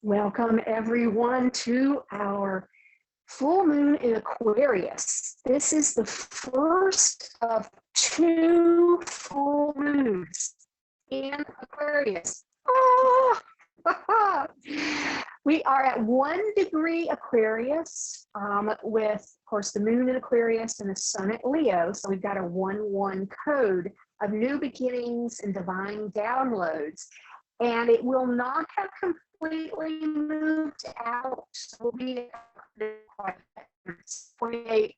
Welcome everyone to our full moon in Aquarius. This is the first of 2 full moons in Aquarius. Oh! We are at 1 degree Aquarius with, of course, the moon in Aquarius and the sun at Leo. So we've got a 1-1 code of new beginnings and divine downloads. And it will not have completely moved out. So we'll be at 28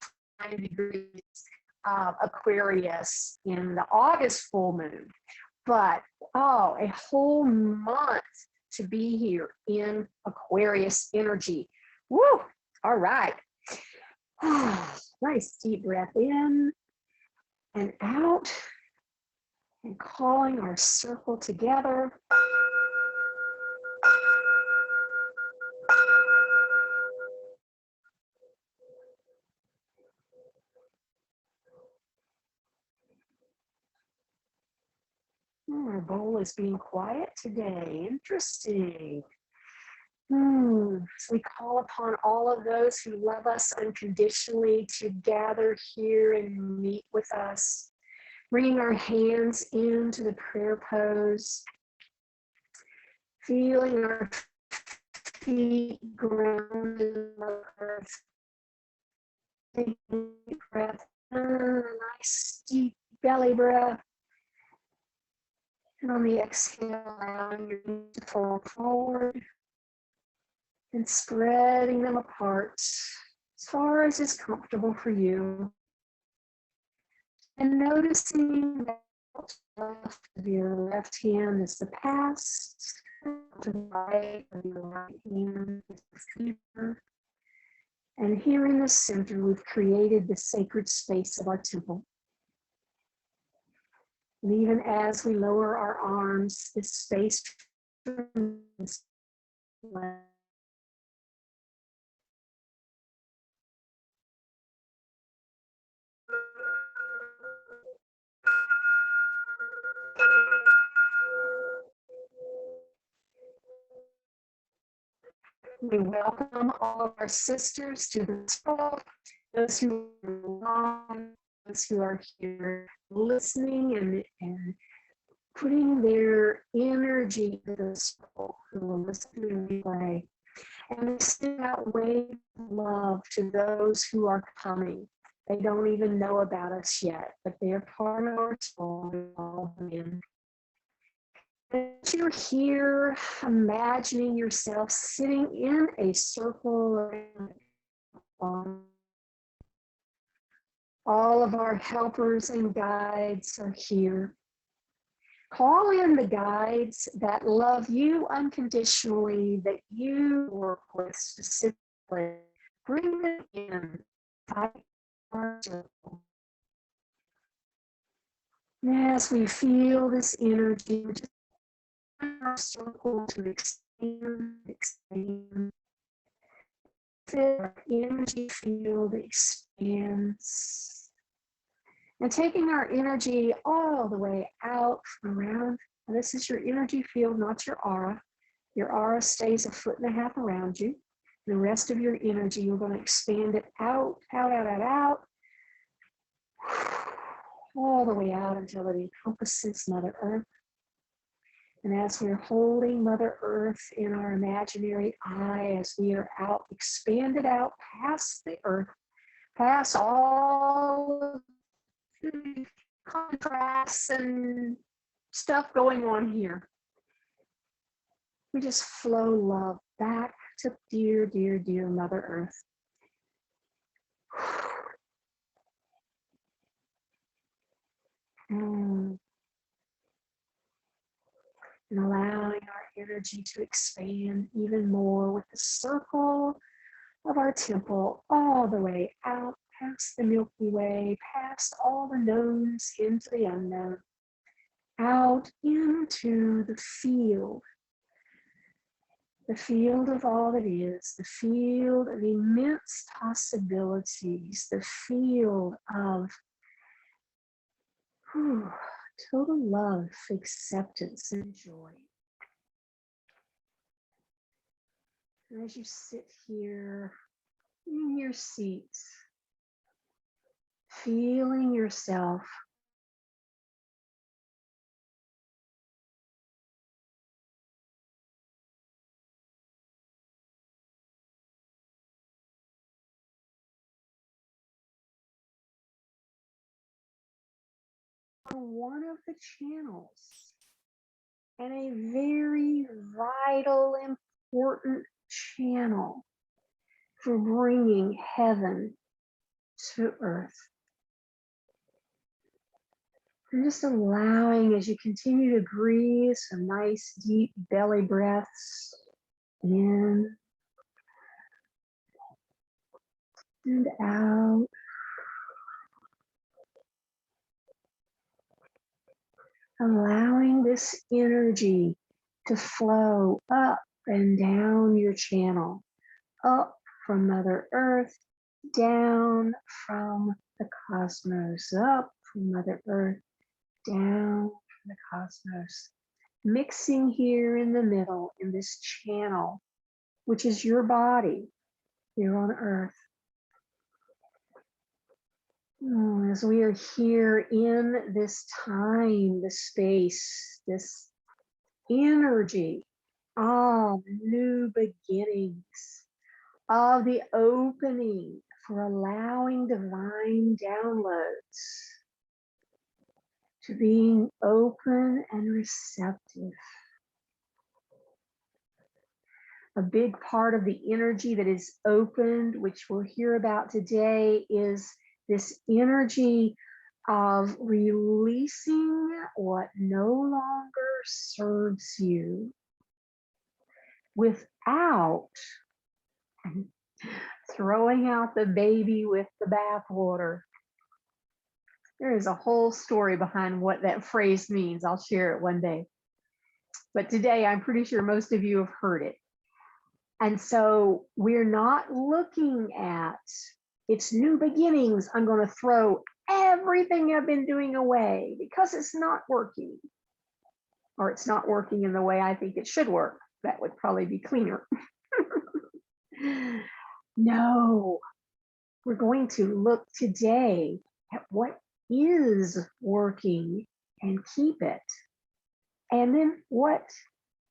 degrees Aquarius in the August full moon. But, oh, a whole month to be here in Aquarius energy. Woo! All right. Nice deep breath in and out. And calling our circle together. Our bowl is being quiet today. Interesting. So we call upon all of those who love us unconditionally to gather here and meet with us. Bringing our hands into the prayer pose. Feeling our feet grounded in the earth. Taking a deep breath. Nice deep belly breath. And on the exhale, allowing your knees to fall forward and spreading them apart as far as is comfortable for you. And noticing that left of your left hand is the past, to the right of your right hand is the future. And here in the center, we've created the sacred space of our temple. And even as we lower our arms, this space we welcome all of our sisters to this call, those who are on, those who are here listening and putting their energy into the circle, who will listen to the replay. And we send out waves of love to those who are coming. They don't even know about us yet, but they're part of our soul. As you're here, imagining yourself sitting in a circle around. All of our helpers and guides are here. Call in the guides that love you unconditionally, that you work with specifically. Bring them in. Our circle. And as we feel this energy, just our circle to expand. Our energy field expands. And taking our energy all the way out from around. And this is your energy field, not your aura. Your aura stays 1.5 feet around you. The rest of your energy, you're going to expand it out, out, out, out, out. All the way out until it encompasses Mother Earth. And as we're holding Mother Earth in our imaginary eye, as we are out, expanded out past the Earth, past all of the contrasts and stuff going on here. We just flow love back to dear, dear, dear Mother Earth. And allowing our energy to expand even more with the circle of our temple all the way out past the Milky Way, past all the knowns into the unknown, out into the field of all that is, the field of immense possibilities, the field of total love, acceptance, and joy. And as you sit here in your seat, feeling yourself on one of the channels, and a very vital, important channel for bringing heaven to earth. And just allowing, as you continue to breathe, some nice deep belly breaths in and out. Allowing this energy to flow up and down your channel, up from Mother Earth, down from the cosmos, up from Mother Earth, down from the cosmos, mixing here in the middle in this channel, which is your body here on Earth. As we are here in this time, this space, this energy of new beginnings, of the opening for allowing divine downloads, to being open and receptive. A big part of the energy that is opened, which we'll hear about today, is this energy of releasing what no longer serves you without throwing out the baby with the bathwater. There is a whole story behind what that phrase means. I'll share it one day. But today, I'm pretty sure most of you have heard it. And so we're not looking at it's new beginnings. I'm going to throw everything I've been doing away because it's not working. Or it's not working in the way I think it should work. That would probably be cleaner. No, we're going to look today at what is working and keep it. And then what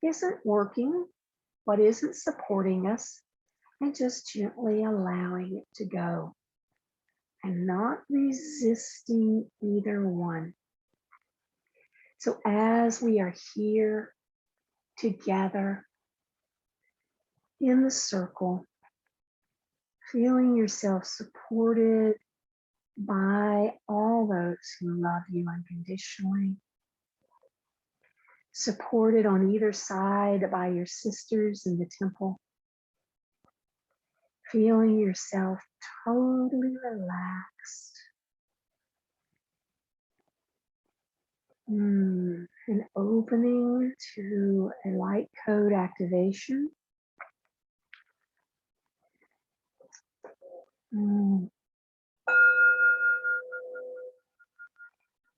isn't working, what isn't supporting us, and just gently allowing it to go and not resisting either one. So as we are here together in the circle, feeling yourself supported by all those who love you unconditionally, supported on either side by your sisters in the temple, feeling yourself totally relaxed. And opening to a light code activation.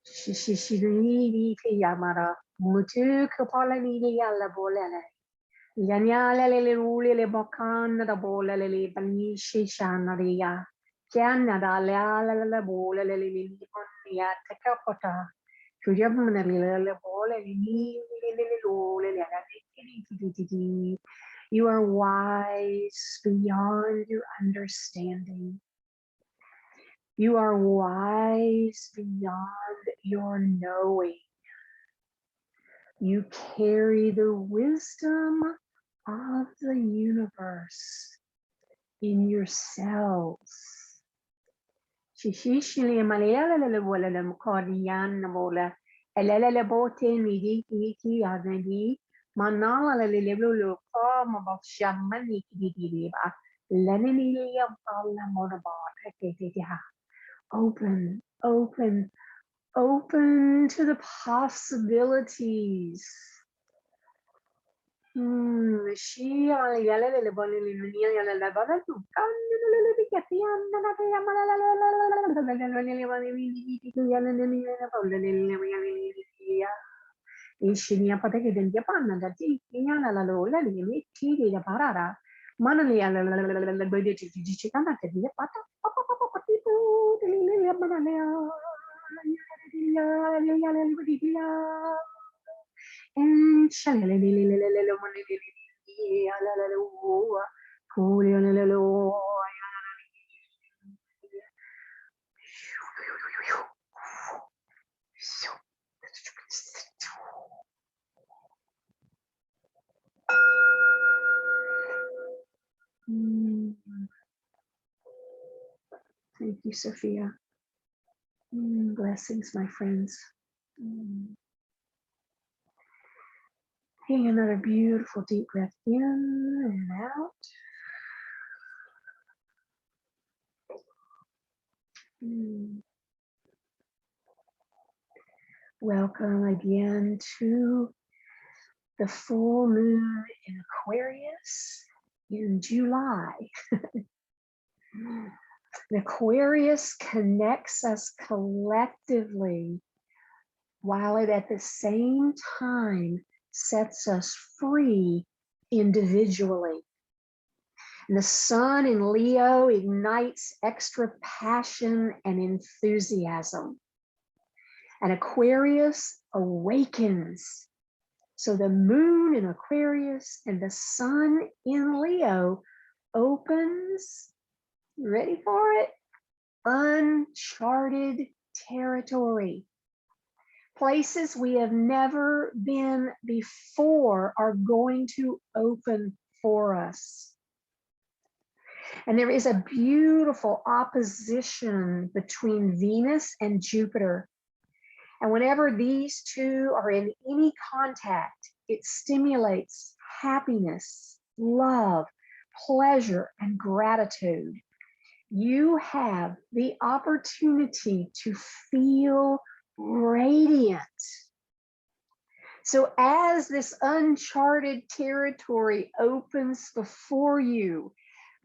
Shishishiri Yamara, Mutu Kapalani Yalla Bolele, Yanyala Lule Bokan, the Bolele, Banishi Shanaria, Canada, La Bola Lili, Takapota, to Yamanala Bola, you are wise beyond your understanding. You are wise beyond your knowing. You carry the wisdom of the universe in yourselves. Open, open, open to the possibilities. Thank you, Sophia. Blessings, my friends. Taking another beautiful deep breath in and out. Welcome again to the full moon in Aquarius in July. The Aquarius connects us collectively while it at the same time sets us free individually. And the sun in Leo ignites extra passion and enthusiasm. And Aquarius awakens. So the moon in Aquarius and the sun in Leo opens, ready for it? Uncharted territory. Places we have never been before are going to open for us. And there is a beautiful opposition between Venus and Jupiter. And whenever these two are in any contact, it stimulates happiness, love, pleasure, and gratitude. You have the opportunity to feel radiant. So as this uncharted territory opens before you,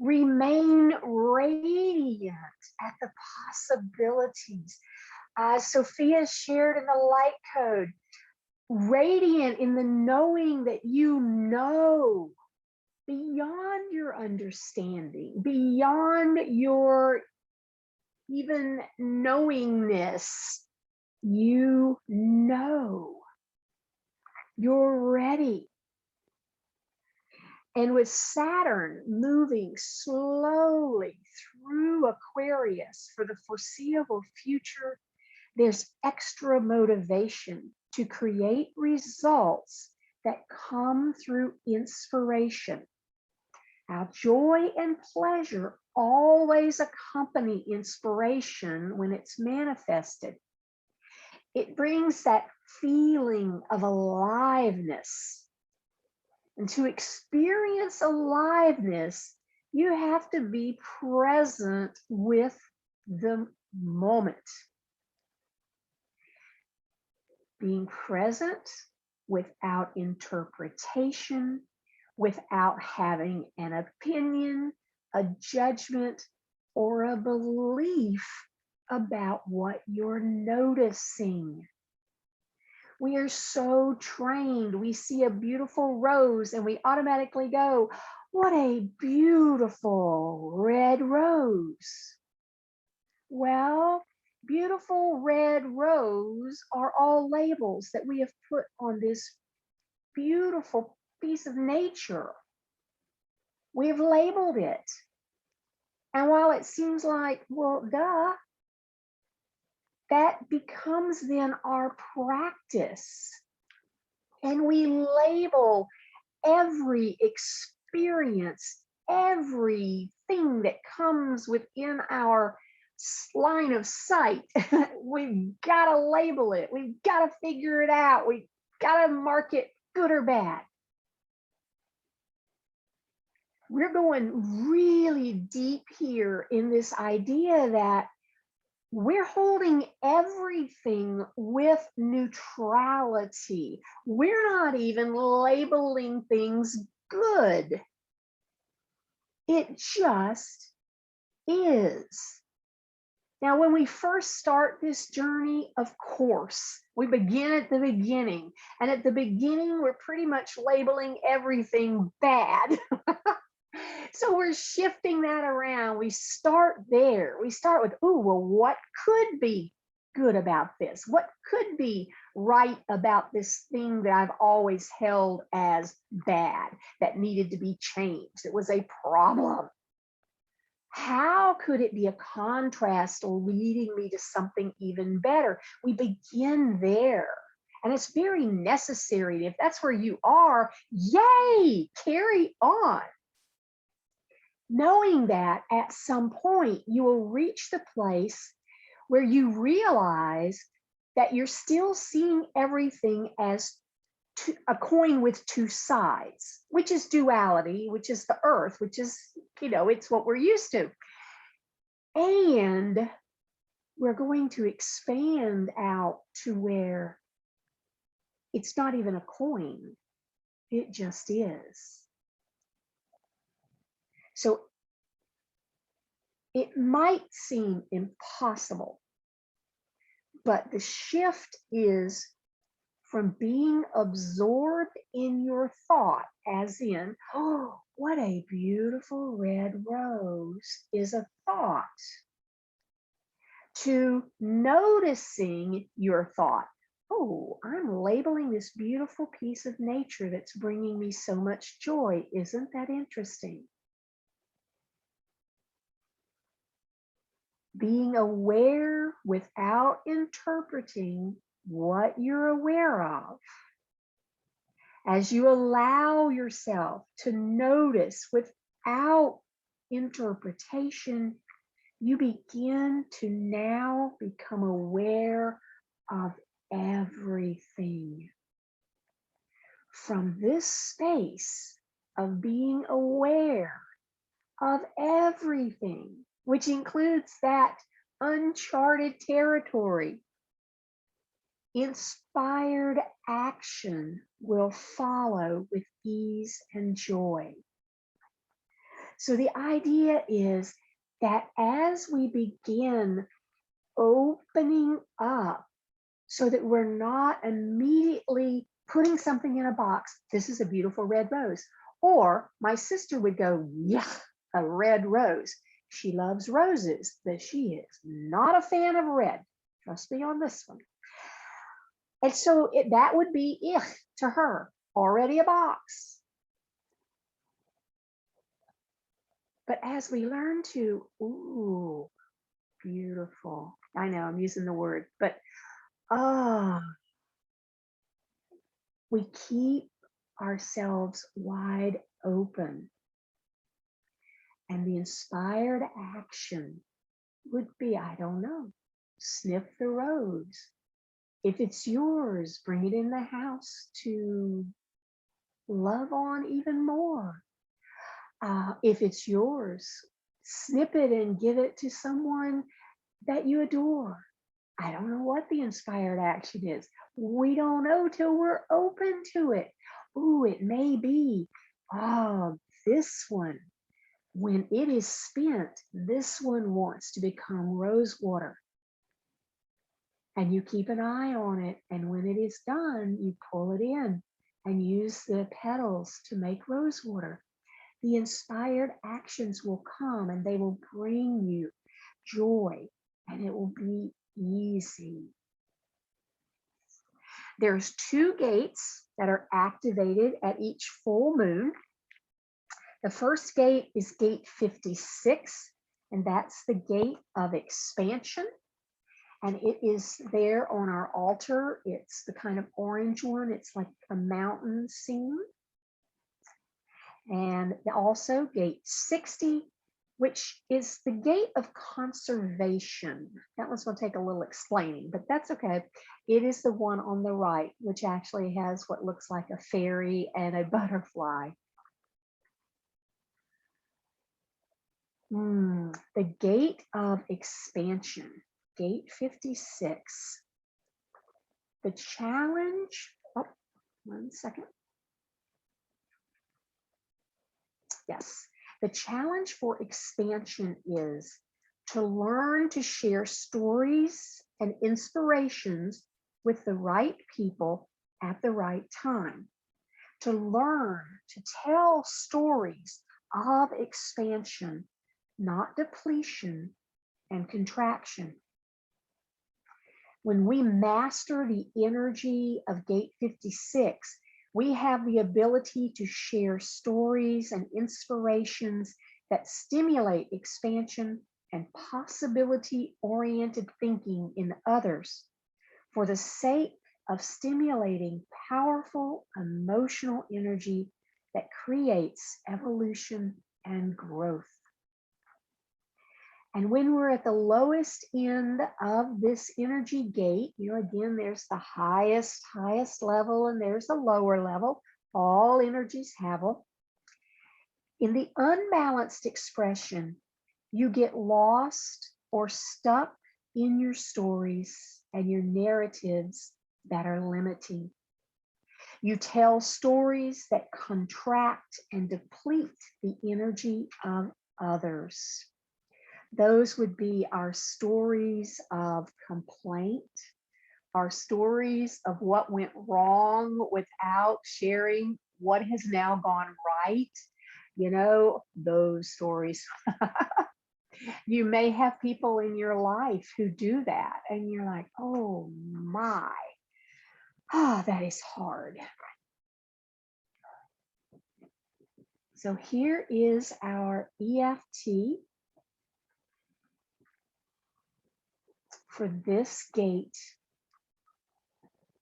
remain radiant at the possibilities. As Sophia shared in the light code, radiant in the knowing that you know beyond your understanding, beyond your even knowingness, you know you're ready. And with Saturn moving slowly through Aquarius for the foreseeable future, there's extra motivation to create results that come through inspiration. Now, joy and pleasure always accompany inspiration when it's manifested. It brings that feeling of aliveness. And to experience aliveness, you have to be present with the moment. Being present without interpretation, without having an opinion, a judgment, or a belief about what you're noticing. We are so trained. We see a beautiful rose and we automatically go, what a beautiful red rose. Well, beautiful red rose are all labels that we have put on this beautiful piece of nature. We have labeled it. And while it seems like, well, duh, that becomes then our practice. And we label every experience, everything that comes within our line of sight. We've got to label it. We've got to figure it out. We've got to mark it good or bad. We're going really deep here in this idea that we're holding everything with neutrality. We're not even labeling things good. It just is. Now, when we first start this journey, of course, we begin at the beginning. And at the beginning, we're pretty much labeling everything bad. So we're shifting that around. We start there. We start with, oh, well, what could be good about this? What could be right about this thing that I've always held as bad, that needed to be changed? It was a problem. How could it be a contrast leading me to something even better? We begin there. And it's very necessary. If that's where you are, yay, carry on. Knowing that at some point you will reach the place where you realize that you're still seeing everything as a coin with two sides, which is duality, which is the earth, which is, it's what we're used to. And we're going to expand out to where it's not even a coin, it just is. So it might seem impossible, but the shift is from being absorbed in your thought, as in, oh, what a beautiful red rose is a thought, to noticing your thought. Oh, I'm labeling this beautiful piece of nature that's bringing me so much joy. Isn't that interesting? Being aware without interpreting what you're aware of. As you allow yourself to notice without interpretation, you begin to now become aware of everything. From this space of being aware of everything, which includes that uncharted territory, inspired action will follow with ease and joy. So the idea is that as we begin opening up so that we're not immediately putting something in a box, this is a beautiful red rose. Or my sister would go, yeah, a red rose. She loves roses, but she is not a fan of red. Trust me on this one. And so that would be to her, already a box. But as we learn to, ooh, beautiful. I know I'm using the word, but we keep ourselves wide open. And the inspired action would be, I don't know, sniff the rose. If it's yours, bring it in the house to love on even more. If it's yours, snip it and give it to someone that you adore. I don't know what the inspired action is. We don't know till we're open to it. Ooh, it may be, this one, when it is spent, this one wants to become rose water. And you keep an eye on it. And when it is done, you pull it in and use the petals to make rose water. The inspired actions will come and they will bring you joy, and it will be easy. There's 2 gates that are activated at each full moon. The first gate is gate 56, and that's the gate of expansion. And it is there on our altar. It's the kind of orange one. It's like a mountain scene. And also gate 60, which is the gate of conservation. That one's going to take a little explaining, but that's okay. It is the one on the right, which actually has what looks like a fairy and a butterfly. The gate of expansion, gate 56. The challenge, one second. Yes, the challenge for expansion is to learn to share stories and inspirations with the right people at the right time. To learn to tell stories of expansion, not depletion and contraction. When we master the energy of gate 56, we have the ability to share stories and inspirations that stimulate expansion and possibility-oriented thinking in others for the sake of stimulating powerful emotional energy that creates evolution and growth. And when we're at the lowest end of this energy gate, again, there's the highest level and there's the lower level. All energies have them. In the unbalanced expression, you get lost or stuck in your stories and your narratives that are limiting. You tell stories that contract and deplete the energy of others. Those would be our stories of complaint, our stories of what went wrong without sharing what has now gone right. Those stories. You may have people in your life who do that, and you're like, oh my, that is hard. So here is our EFT for this gate.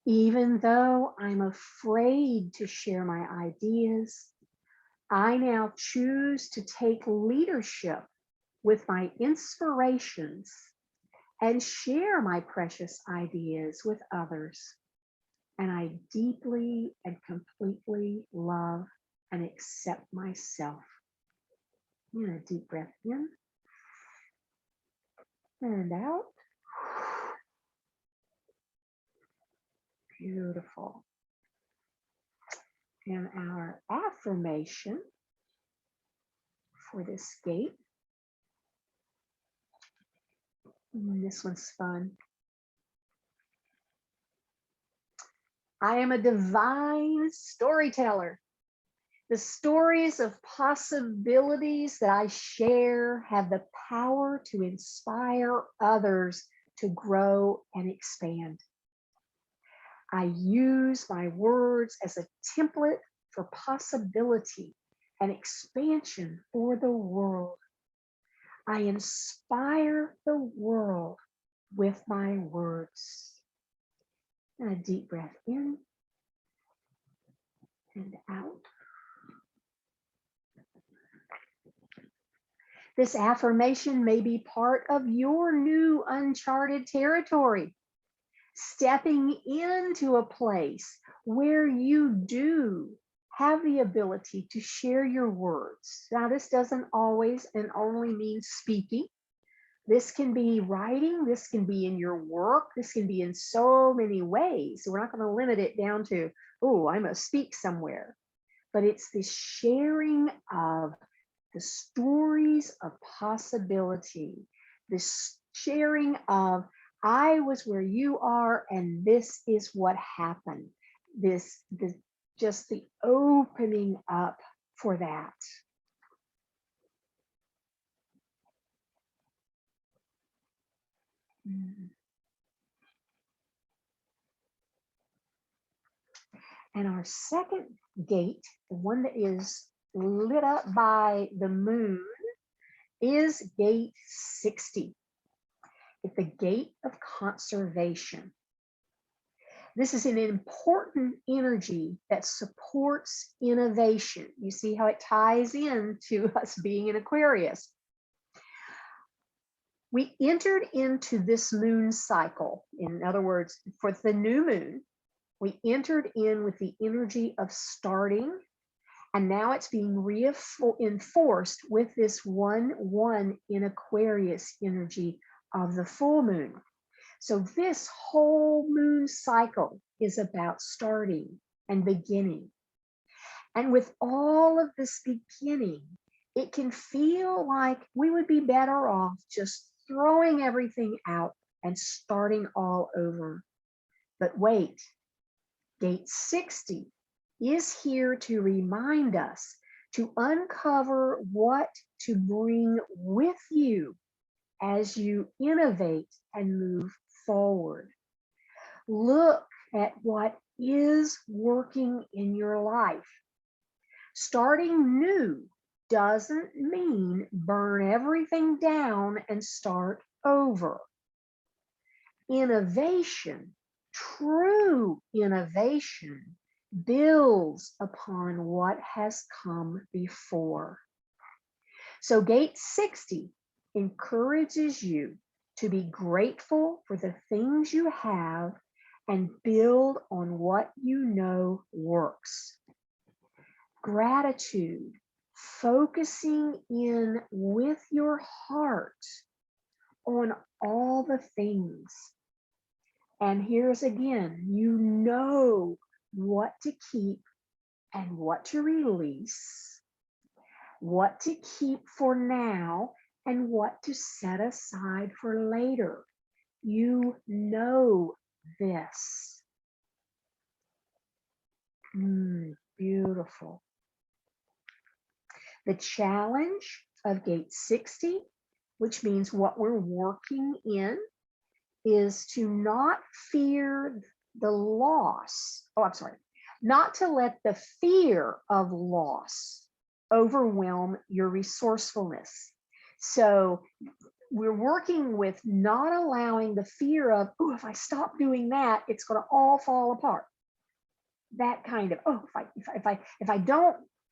Even though I'm afraid to share my ideas, I now choose to take leadership with my inspirations and share my precious ideas with others. And I deeply and completely love and accept myself. A deep breath in and out. Beautiful. And our affirmation for this gate. This one's fun. I am a divine storyteller. The stories of possibilities that I share have the power to inspire others to grow and expand. I use my words as a template for possibility and expansion for the world. I inspire the world with my words. And a deep breath in and out. This affirmation may be part of your new uncharted territory, stepping into a place where you do have the ability to share your words. Now, this doesn't always and only mean speaking. This can be writing, this can be in your work, this can be in so many ways. So we're not going to limit it down to, oh, I must speak somewhere. But it's this sharing of the stories of possibility, this sharing of, I was where you are and this is what happened. This just the opening up for that. And our second gate, the one that is lit up by the moon, is gate 60. It's the gate of conservation. This is an important energy that supports innovation. You see how it ties into us being in Aquarius. We entered into this moon cycle. In other words, for the new moon, we entered in with the energy of starting, and now it's being reinforced with this 1-1 in Aquarius energy of the full moon. So this whole moon cycle is about starting and beginning. And with all of this beginning, it can feel like we would be better off just throwing everything out and starting all over. But wait, gate 60 is here to remind us to uncover what to bring with you as you innovate and move forward. Look at what is working in your life. Starting new doesn't mean burn everything down and start over. Innovation, true innovation, builds upon what has come before. So Gate 60 encourages you to be grateful for the things you have and build on what you know works. Gratitude, focusing in with your heart on all the things. And here's again, you know what to keep and what to release, what to keep for now and what to set aside for later. You know this. Beautiful. The challenge of Gate 60, which means what we're working in, is to not fear the loss. Not to let the fear of loss overwhelm your resourcefulness. So we're working with not allowing the fear of, oh, if I stop doing that, it's going to all fall apart. That kind of, oh,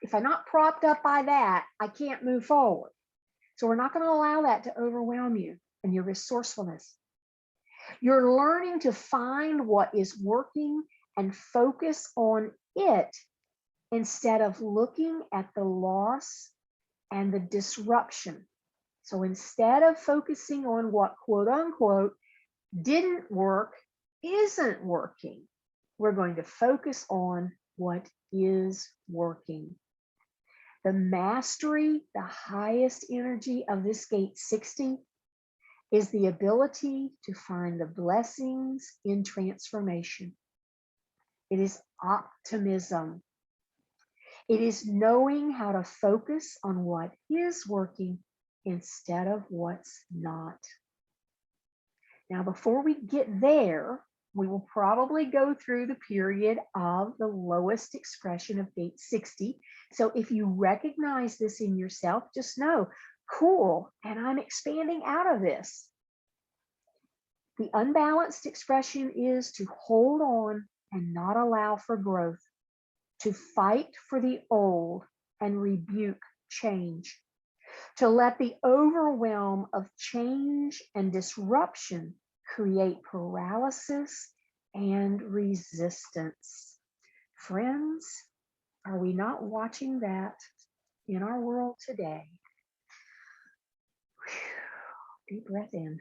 if I'm not propped up by that, I can't move forward. So we're not going to allow that to overwhelm you and your resourcefulness. You're learning to find what is working and focus on it instead of looking at the loss and the disruption. So instead of focusing on what quote unquote didn't work, isn't working, we're going to focus on what is working. The mastery, the highest energy of this Gate 60 is the ability to find the blessings in transformation. It is optimism. It is knowing how to focus on what is working instead of what's not. Now, before we get there, we will probably go through the period of the lowest expression of Gate 60. So if you recognize this in yourself, just know, cool, and I'm expanding out of this. The unbalanced expression is to hold on and not allow for growth, to fight for the old and rebuke change, to let the overwhelm of change and disruption create paralysis and resistance. Friends, are we not watching that in our world today? Deep breath in.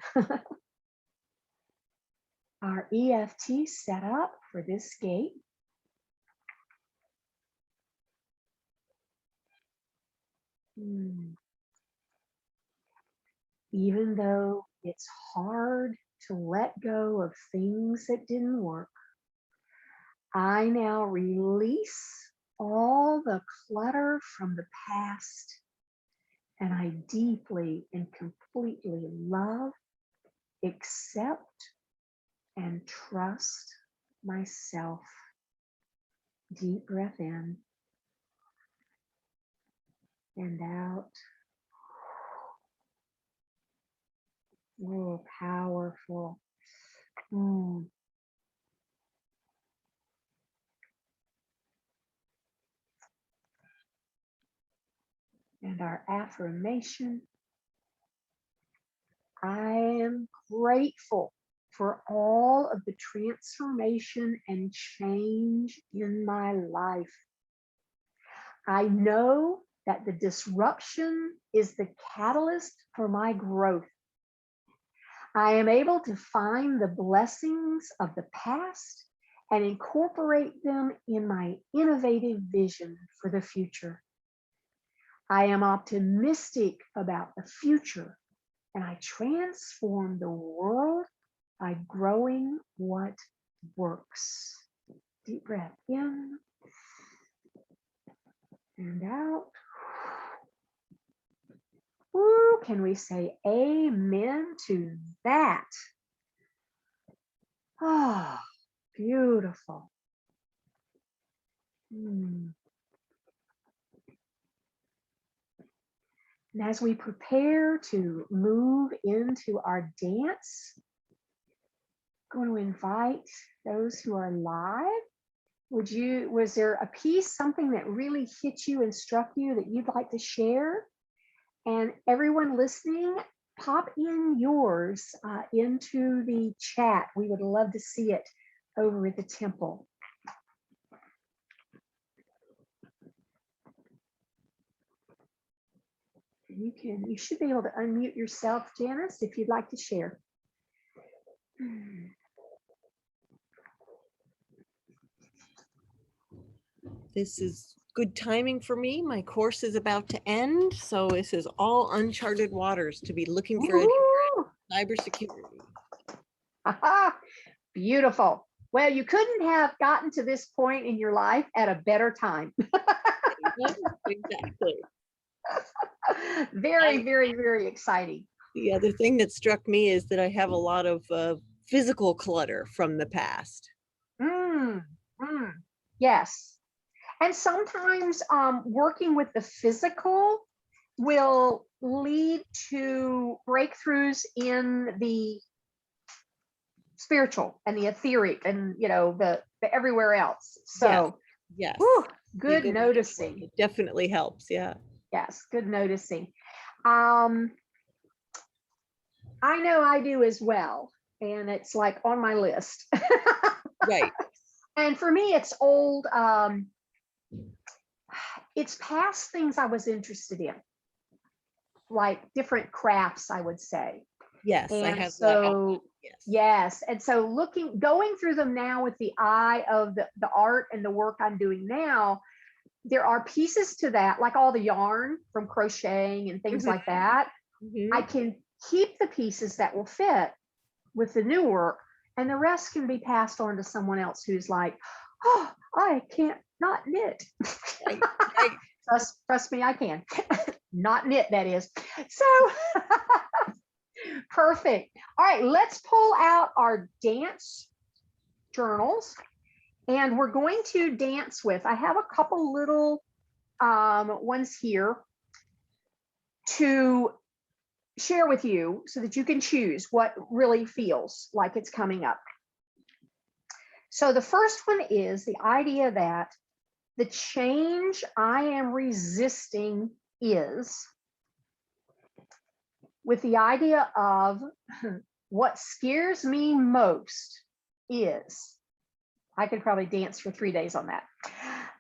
Our EFT set up for this gate. Even though it's hard to let go of things that didn't work, I now release all the clutter from the past, and I deeply and completely love, accept, and trust myself. Deep breath in and out. Oh, powerful. And our affirmation: I am grateful for all of the transformation and change in my life. I know that the disruption is the catalyst for my growth. I am able to find the blessings of the past and incorporate them in my innovative vision for the future. I am optimistic about the future, and I transform the world by growing what works. Deep breath in and out. can we say amen to that? Oh, beautiful. And as we prepare to move into our dance, I'm going to invite those who are live. Was there a piece, something that really hit you and struck you that you'd like to share? And everyone listening, pop in yours into the chat. We would love to see it over at the temple. You should be able to unmute yourself, Janice, if you'd like to share. This is good timing for me. My course is about to end, so this is all uncharted waters to be looking for cybersecurity. Beautiful. Well, you couldn't have gotten to this point in your life at a better time. Exactly. Very, very, very exciting. The other thing that struck me is that I have a lot of physical clutter from the past. Yes. And sometimes working with the physical will lead to breakthroughs in the spiritual and the etheric and, you know, the everywhere else. So yes. Whew, good noticing. It definitely helps. Yeah. Yes, good noticing. I know I do as well. And it's like on my list. Right. And for me, it's old. It's past things I was interested in, like different crafts, I would say. Yes, and I have so that. Yes. And so going through them now with the eye of the art and the work I'm doing now, there are pieces to that, like all the yarn from crocheting and things like that. I can keep the pieces that will fit with the new work, and the rest can be passed on to someone else who's like, oh, I can't not knit. Right. Trust me, I can. Not knit, that is. So perfect. All right, let's pull out our dance journals, and we're going to dance with, I have a couple little ones here to share with you so that you can choose what really feels like it's coming up. So the first one is the idea that the change I am resisting is, with the idea of what scares me most is. I could probably dance for 3 days on that.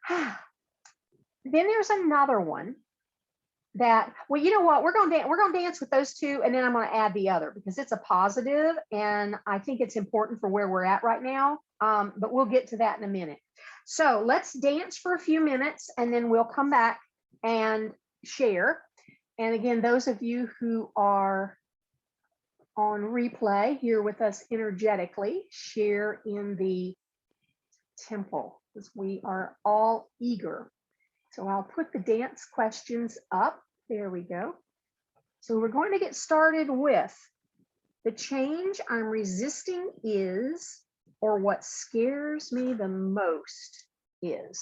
Then there's another one that, well, you know what, we're going to dance with those two, and then I'm going to add the other because it's a positive, and I think it's important for where we're at right now. But we'll get to that in a minute. So let's dance for a few minutes, and then we'll come back and share. And again, those of you who are on replay here with us energetically, share in the temple, because we are all eager. So I'll put the dance questions up. There we go. So we're going to get started with the change I'm resisting is, or what scares me the most is.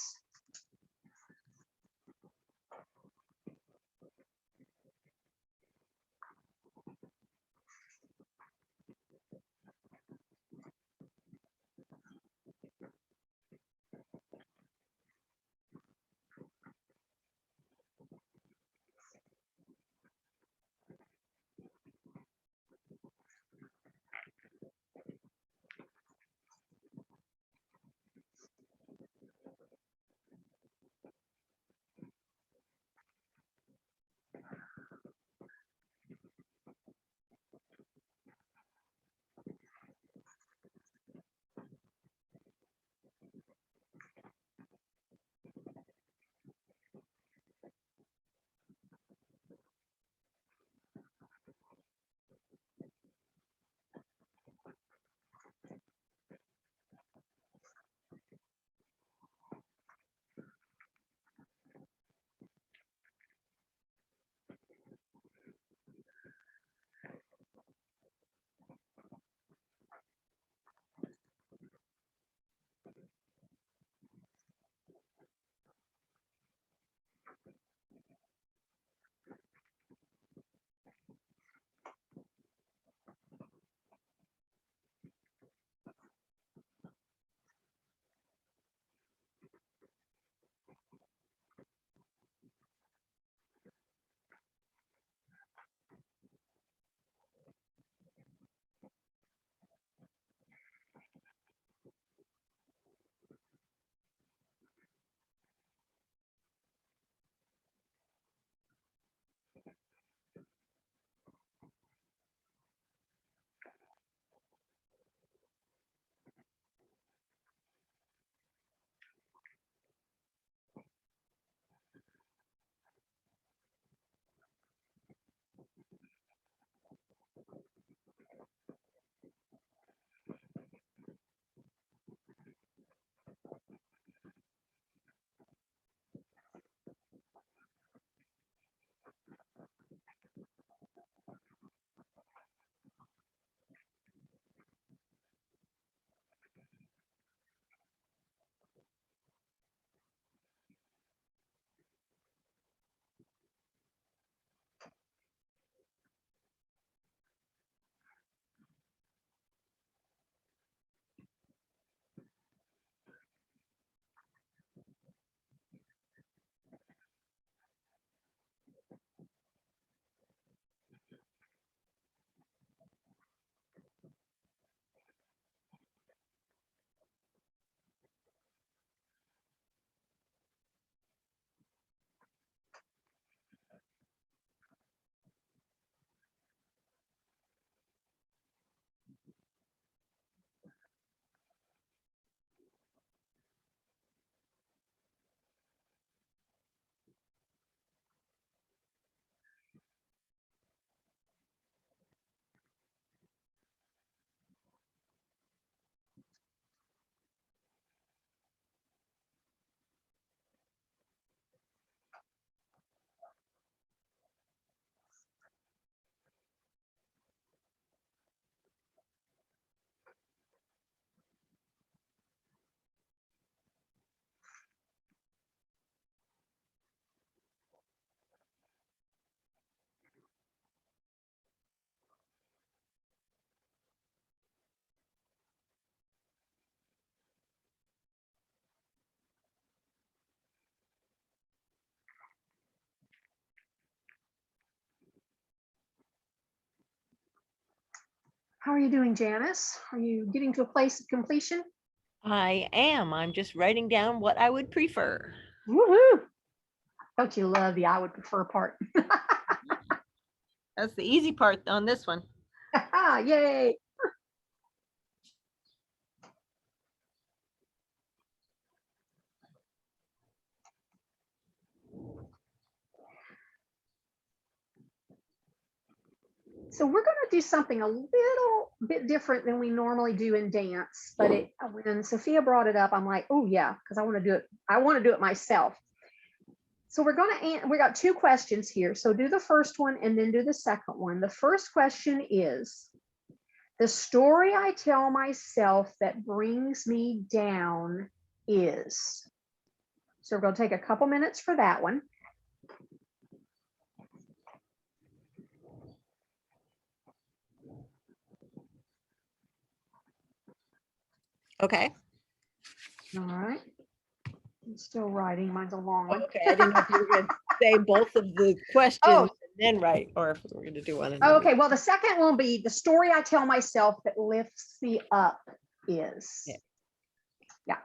How are you doing, Janice? Are you getting to a place of completion? I am. I'm just writing down what I would prefer. Woohoo! Don't you love the I would prefer part? That's the easy part on this one. Yay! So we're going to do something a little bit different than we normally do in dance. But when Sophia brought it up, I'm like, oh yeah, because I want to do it. I want to do it myself. So we got two questions here. So do the first one and then do the second one. The first question is, the story I tell myself that brings me down is. So we're going to take a couple minutes for that one. Okay. All right. I'm still writing. Mine's a long one. Okay. I didn't know if you were going to say both of the questions and then write, or if we were going to do one. And Okay. Well, the second will be the story I tell myself that lifts me up is. Yeah. Yeah.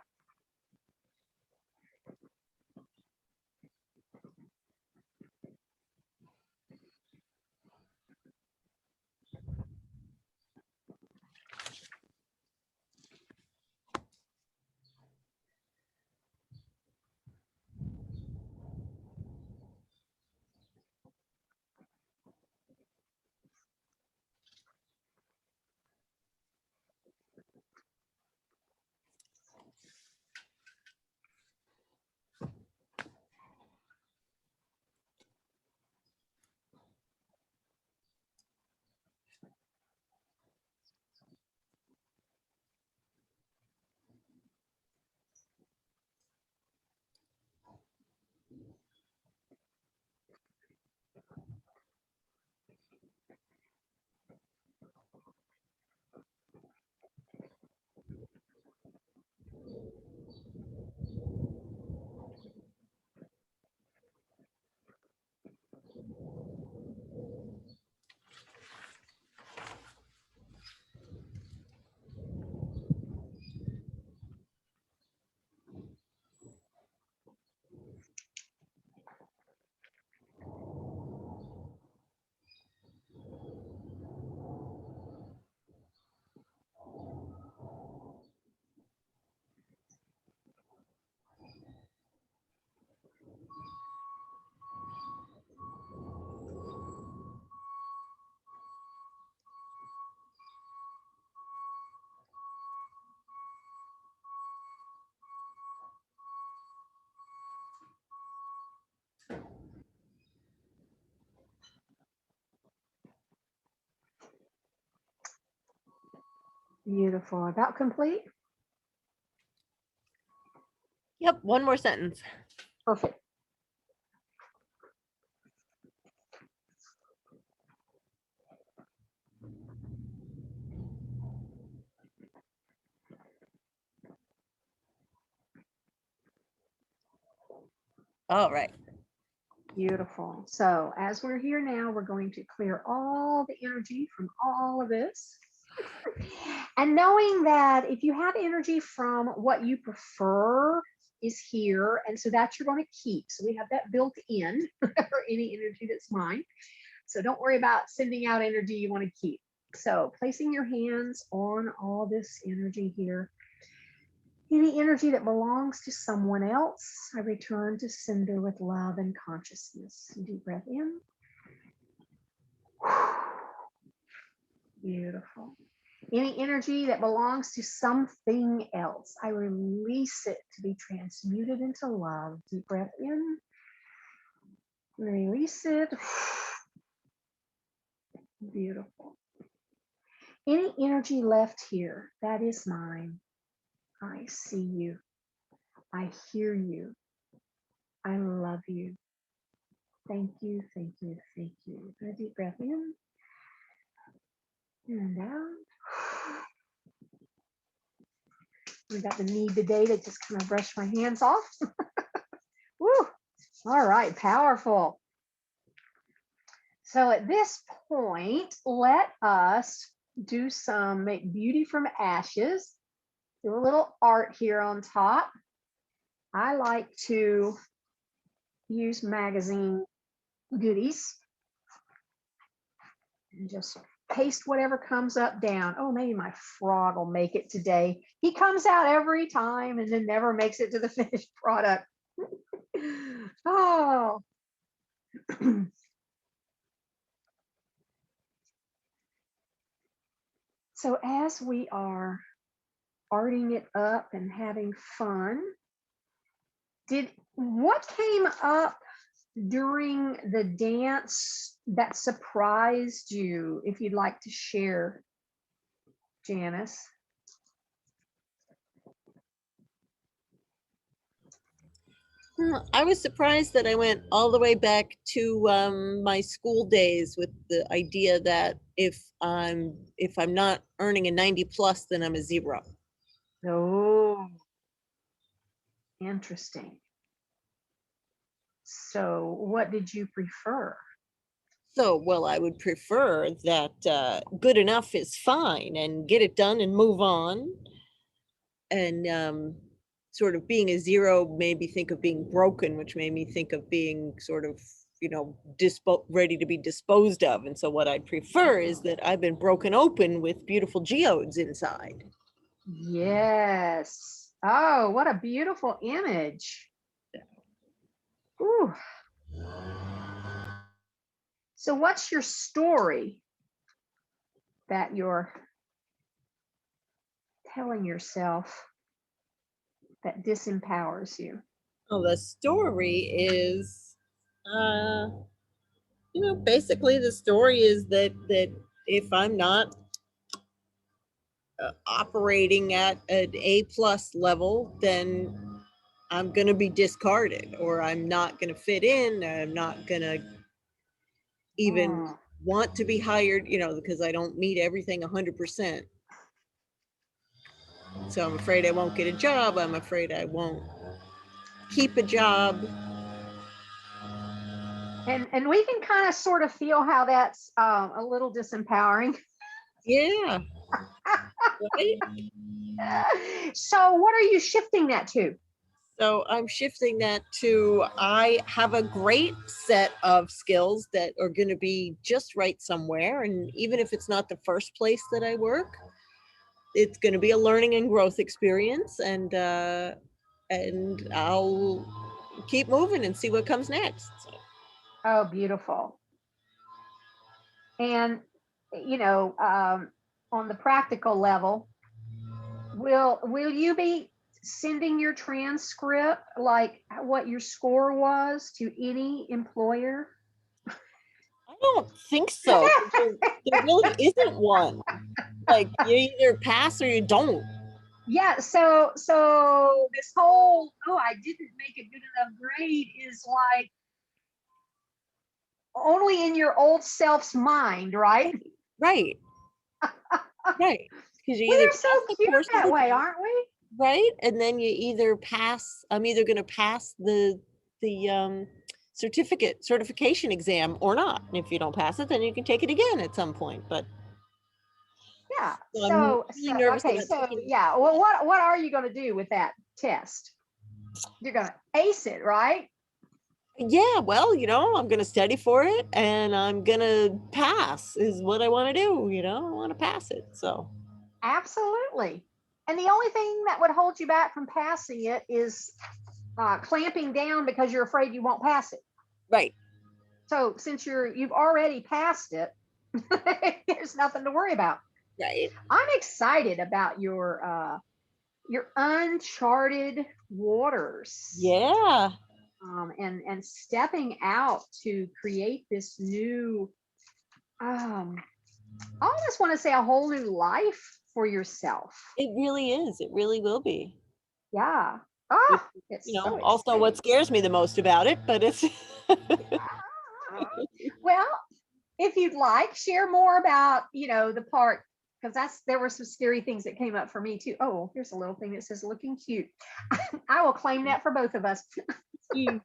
Beautiful. About complete? Yep, one more sentence. Perfect. All right. Beautiful. So as we're here now, we're going to clear all the energy from all of this. And knowing that if you have energy from what you prefer is here, and so that you're going to keep. So we have that built in for any energy that's mine. So don't worry about sending out energy you want to keep. So placing your hands on all this energy here. Any energy that belongs to someone else, I return to sender with love and consciousness. Deep breath in. Beautiful. Any energy that belongs to something else, I release it to be transmuted into love. Deep breath in. Release it. Beautiful. Any energy left here, that is mine. I see you. I hear you. I love you. Thank you, thank you, thank you. A deep breath in and out. We got the need today to just kind of brush my hands off. Woo. All right, powerful. So at this point, let us do some make beauty from ashes. Do a little art here on top. I like to use magazine goodies and just paste whatever comes up down. Oh, maybe my frog will make it today. He comes out every time and then never makes it to the finished product. Oh. So as we are arting it up and having fun, what came up during the dance that surprised you, if you'd like to share, Janice? I was surprised that I went all the way back to my school days with the idea that if I'm not earning a 90 plus, then I'm a 0. Oh, interesting. So what did you prefer? So, well, I would prefer that good enough is fine and get it done and move on. And sort of being a 0 made me think of being broken, which made me think of being sort of, ready to be disposed of. And so what I'd prefer is that I've been broken open with beautiful geodes inside. Yes. Oh, what a beautiful image. Ooh. So what's your story that you're telling yourself that disempowers you? Oh, the story is, basically the story is that if I'm not operating at an A plus level, then I'm going to be discarded, or I'm not going to fit in. I'm not going to even want to be hired, because I don't meet everything 100%. So I'm afraid I won't get a job. I'm afraid I won't keep a job. And we can kind of sort of feel how that's a little disempowering. Yeah. Right? So what are you shifting that to? So I'm shifting that to, I have a great set of skills that are going to be just right somewhere. And even if it's not the first place that I work, it's going to be a learning and growth experience. And I'll keep moving and see what comes next. So. Oh, beautiful. And, on the practical level, will you be sending your transcript, like what your score was, to any employer? I don't think so. There really isn't one. Like you either pass or you don't. Yeah, so this whole, oh, I didn't make a good enough grade is like only in your old self's mind, right? Right. Right. Because you either We're so pass the cute course or that you way, don't. aren't we? Right. And then you either pass, I'm either going to pass the certification exam or not. And if you don't pass it, then you can take it again at some point. But Yeah. so I'm So really nervous okay, about so taking. yeah, well, what are you going to do with that test? You're going to ace it, right? Yeah, well, I'm going to study for it and I'm going to pass is what I want to do. I want to pass it. So, Absolutely. And the only thing that would hold you back from passing it is clamping down because you're afraid you won't pass it. right. So since you've already passed it, there's nothing to worry about. Right. I'm excited about your uncharted waters, Yeah. and stepping out to create this new, I almost want to say a whole new life for yourself. It really is. It really will be. Yeah. Which, It's so also what exciting. scares me the most about it, but it's Well, if you'd like, share more about, the part, because there were some scary things that came up for me too. Oh, here's a little thing that says looking cute. I will claim that for both of us. yeah.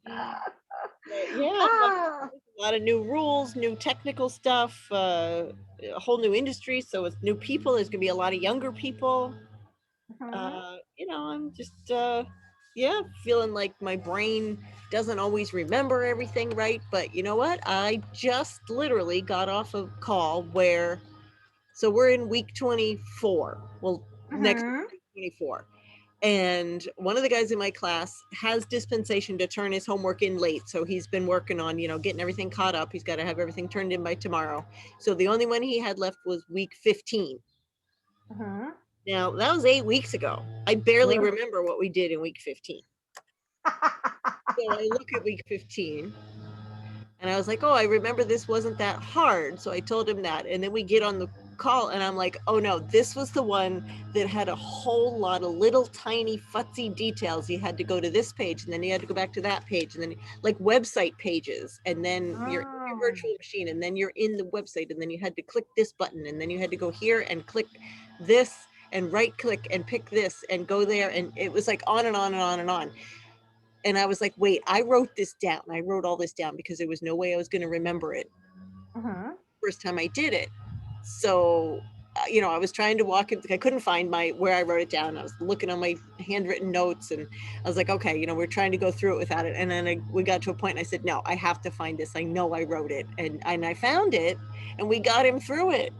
Yeah, Ah, a lot of new rules, new technical stuff, a whole new industry. So with new people, there's gonna be a lot of younger people. mhm. I'm just yeah, feeling like my brain doesn't always remember everything right. But you know what? I just literally got off a call where so we're in week 24. Well, next Mhm. week 24. And one of the guys in my class has dispensation to turn his homework in late. So he's been working on, getting everything caught up. He's got to have everything turned in by tomorrow. So the only one he had left was week 15. Mhm. Now, that was 8 weeks ago. I barely remember what we did in week 15. So I look at week 15 and I was like, oh, I remember this wasn't that hard. So I told him that. And then we get on the call and I'm like, oh no, this was the one that had a whole lot of little tiny futzy details. You had to go to this page and then you had to go back to that page and then like website pages. And then you're in your Mm. virtual machine and then you're in the website and then you had to click this button and then you had to go here and click this and right click and pick this and go there. And it was like on and on and on and on. And I was like, wait, I wrote this down. I wrote all this down because there was no way I was going to remember it Mhm. first time I did it. So, I was trying to walk it. I couldn't find where I wrote it down. I was looking on my handwritten notes and I was like, okay, we're trying to go through it without it. And then we got to a point and I said, no, I have to find this. I know I wrote it. And I found it and we got him through it.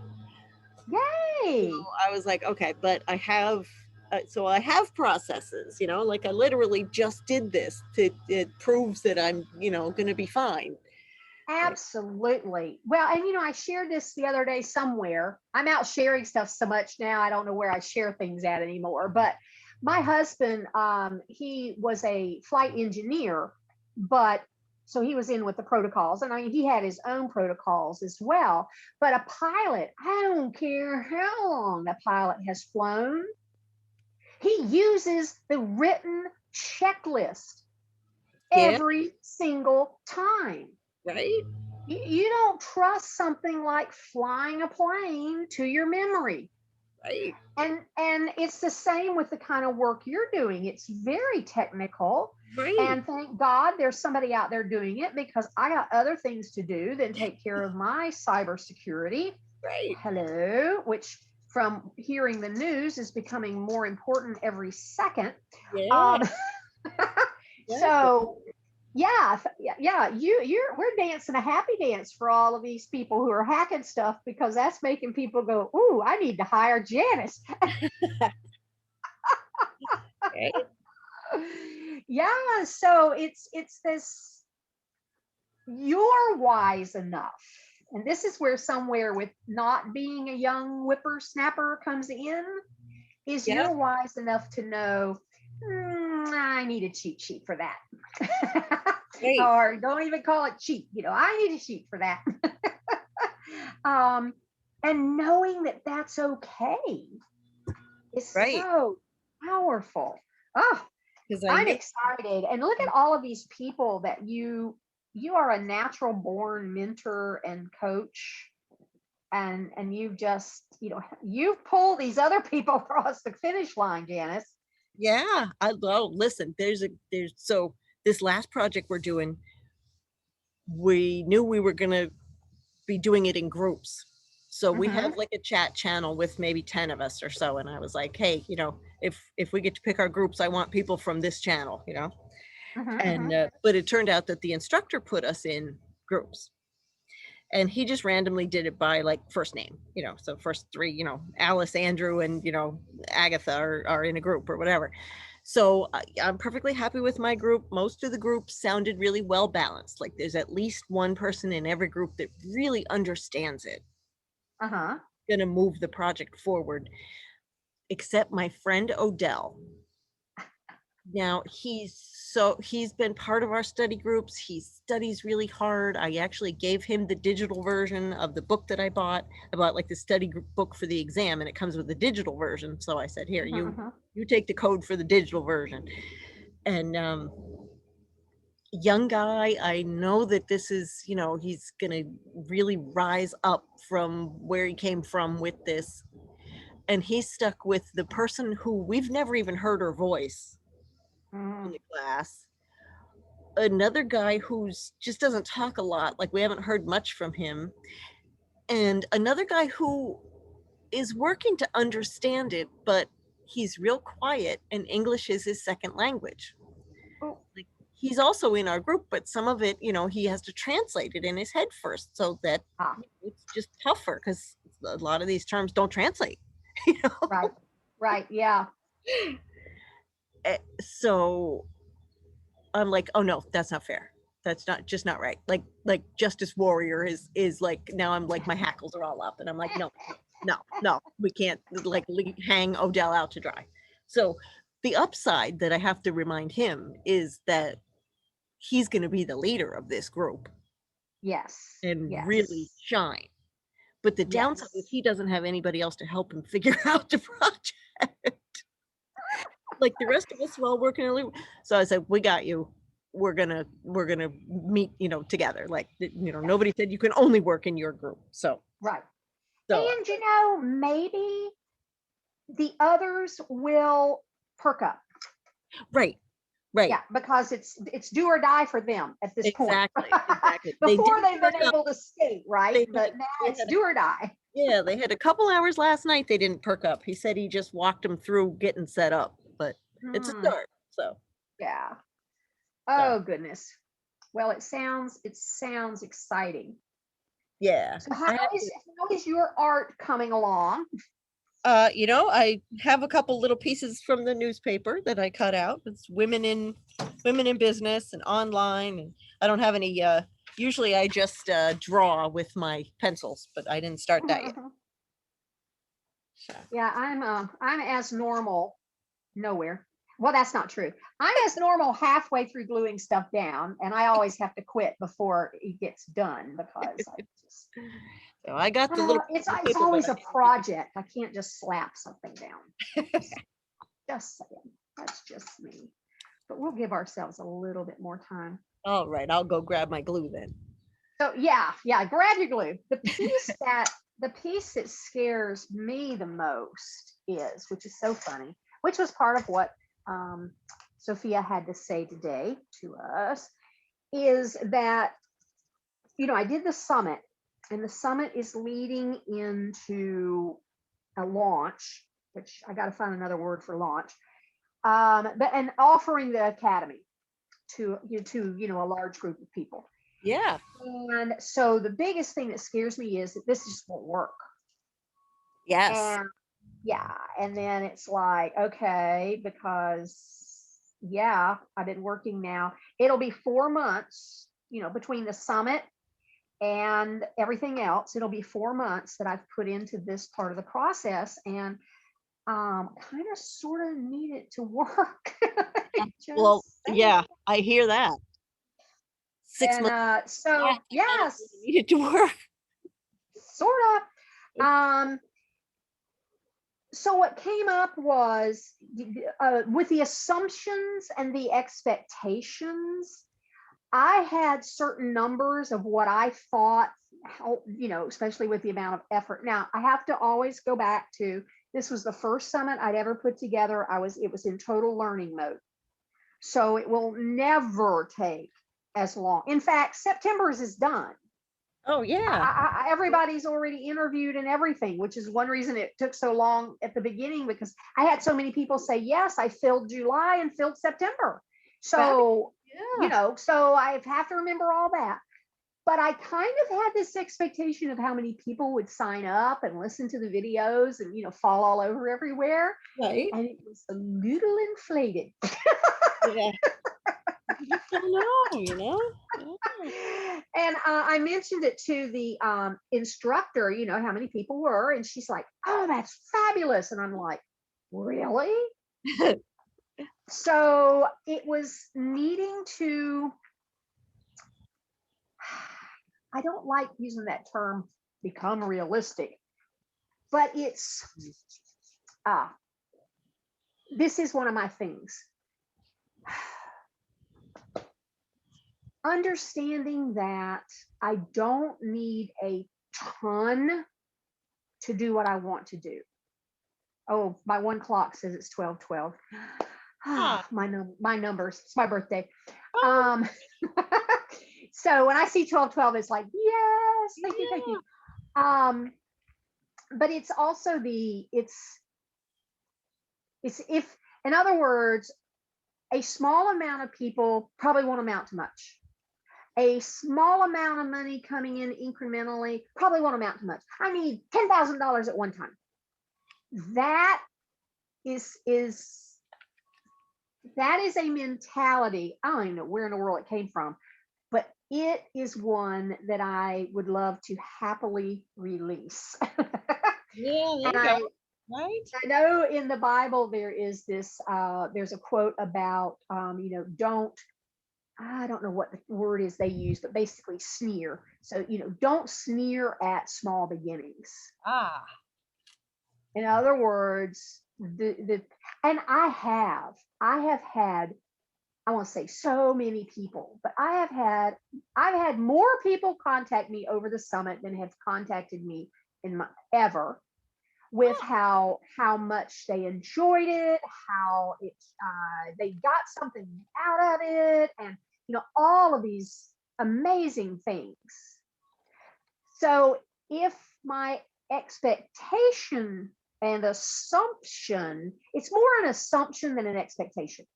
So Yay. I was like, okay, but so I have processes, like I literally just did this it proves that I'm, going to be fine. Like, Absolutely. Well, and I shared this the other day somewhere. I'm out sharing stuff so much now, I don't know where I share things at anymore. But my husband, he was a flight engineer, but so he was in with the protocols. And I mean, he had his own protocols as well. But a pilot, I don't care how long the pilot has flown, he uses the written checklist yeah, every single time. right, You don't trust something like flying a plane to your memory. right, And it's the same with the kind of work you're doing. It's very technical. right, And thank God there's somebody out there doing it, because I got other things to do than take care of my cybersecurity. right, Hello, which from hearing the news is becoming more important every second. yeah, Um, exactly. so yeah, yeah, we're dancing a happy dance for all of these people who are hacking stuff, because that's making people go, ooh, I need to hire Janice. Right, Yeah, so it's this, you're wise enough. And this is where somewhere with not being a young whippersnapper comes in, is yeah, you're wise enough to know, I need a cheat sheet for that. right, Or don't even call it cheat. I need a sheet for that. And knowing that that's okay is Right. so powerful. Oh, Because I I'm knew, excited. And look at all of these people that you are a natural born mentor and coach. And you've just, you've pulled these other people across the finish line, Janice. yeah, well, listen, so this last project we're doing, we knew we were gonna be doing it in groups. So we Mm-hmm. have like a chat channel with maybe 10 of us or so. And I was like, hey, if we get to pick our groups, I want people from this channel, Mm-hmm. And but it turned out that the instructor put us in groups. And he just randomly did it by like first name, so first three, Alice, Andrew, and Agatha are in a group or whatever. So I'm perfectly happy with my group. Most of the groups sounded really well balanced. Like there's at least one person in every group that really understands it, Uh-huh. gonna move the project forward, except my friend Odell. Now he's been part of our study groups. He studies really hard. I actually gave him the digital version of the book that I bought. I bought like the study book for the exam, and it comes with the digital version. So I said, here, you Uh-huh. you take the code for the digital version. And young guy, I know that this is, he's gonna really rise up from where he came from with this. And he's stuck with the person who we've never even heard her voice in Mm. the class. Another guy who's just doesn't talk a lot, like we haven't heard much from him. And another guy who is working to understand it, but he's real quiet and English is his second language. Oh, Like he's also in our group, but some of it, he has to translate it in his head first, so that ah, it's just tougher because a lot of these terms don't translate. you know right. Right. Yeah. so I'm like, oh no, that's not fair. That's not right. Like Justice Warrior is like, now I'm like, my hackles are all up and I'm like, no, we can't like hang Odell out to dry. So the upside that I have to remind him is that he's going to be the leader of this group Yes. and really Yes. shine. But the downside is Yes. he doesn't have anybody else to help him figure out the project. Like the rest of us are all working early. So I said, we got you. We're gonna meet, together. Like, Yeah. nobody said you can only work in your group. Right. So And maybe the others will perk up. right, right, Yeah, because it's do or die for them at this point. exactly. They Before didn't they've perk been up. able to skate, right? They But did. now They it's had do or die. yeah, they had a couple hours last night. They didn't perk up. He said he just walked them through getting set up, but it's a Hmm. start. So Yeah. so Oh goodness. Well, it sounds exciting. yeah. So I have how is your art coming along? I have a couple little pieces from the newspaper that I cut out. It's women in business and online, and I don't have any usually I just draw with my pencils, but I didn't start that yet. So, Yeah, I'm as normal nowhere. Well, that's not true. I'm as normal halfway through gluing stuff down, and I always have to quit before it gets done because I just so I got the little it's paper, but always I a didn't get project. I can't just slap something down. Just saying. That's just me. But we'll give ourselves a little bit more time. all right, I'll go grab my glue then. So yeah, grab your glue. The piece that scares me the most is, which is so funny, which was part of what Sophia had to say today to us, is that I did the summit, and the summit is leading into a launch, which I got to find another word for launch, but and offering the academy to a large group of people. Yeah. And so the biggest thing that scares me is that this just won't work. Yes. And yeah, and then it's like, okay, because yeah, I've been working now. It'll be 4 months, between the summit and everything else. It'll be 4 months that I've put into this part of the process, and kind of sort of need it to work. Well, Just saying. yeah, I hear that. 6 And months so kind of yes, needed to work. sort of. Um, so what came up was with the assumptions and the expectations, I had certain numbers of what I thought, especially with the amount of effort. Now, I have to always go back to, this was the first summit I'd ever put together. It was in total learning mode. So it will never take as long. In fact, September's is done. Oh yeah. Everybody's already interviewed and everything, which is one reason it took so long at the beginning, because I had so many people say, yes, I filled July and filled September. So, Yeah. so I have to remember all that. But I kind of had this expectation of how many people would sign up and listen to the videos and, fall all over everywhere. Right. And it was a little inflated. Yeah. You just don't know. Yeah. And I mentioned it to the instructor, how many people were, and she's like, "Oh, that's fabulous!" And I'm like, "Really?" So it was needing to. I don't like using that term, become realistic, but it's this is one of my things. Understanding that I don't need a ton to do what I want to do. Oh, my one clock says it's 12:12. My numbers. It's my birthday. Oh. So when I see 12:12, it's like, yes, thank you, thank you. But it's also it's if, in other words, a small amount of people probably won't amount to much. A small amount of money coming in incrementally probably won't amount to much. I need $10,000 at one time. That is a mentality. I don't even know where in the world it came from, but it is one that I would love to happily release. Yeah, there you go. Right. I know in the Bible there is this. There's a quote about don't. I don't know what the word is they use, but basically sneer. So don't sneer at small beginnings. Ah. In other words, and I have had, I won't say so many people, but I've had more people contact me over the summit than have contacted me ever, with how much they enjoyed it, how they got something out of it, and all of these amazing things. So if my expectation and assumption, it's more an assumption than an expectation.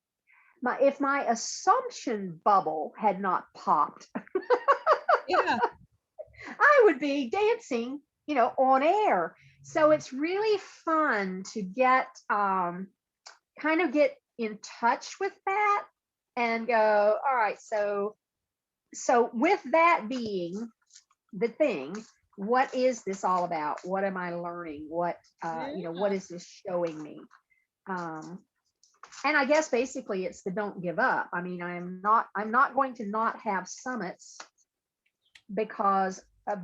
If my assumption bubble had not popped, Yeah. I would be dancing, on air. So it's really fun to get kind of get in touch with that and go, all right, so with that being the thing, what is this all about? What am I learning? What what is this showing me? And I guess basically it's the don't give up. I mean, I'm not going to not have summits because of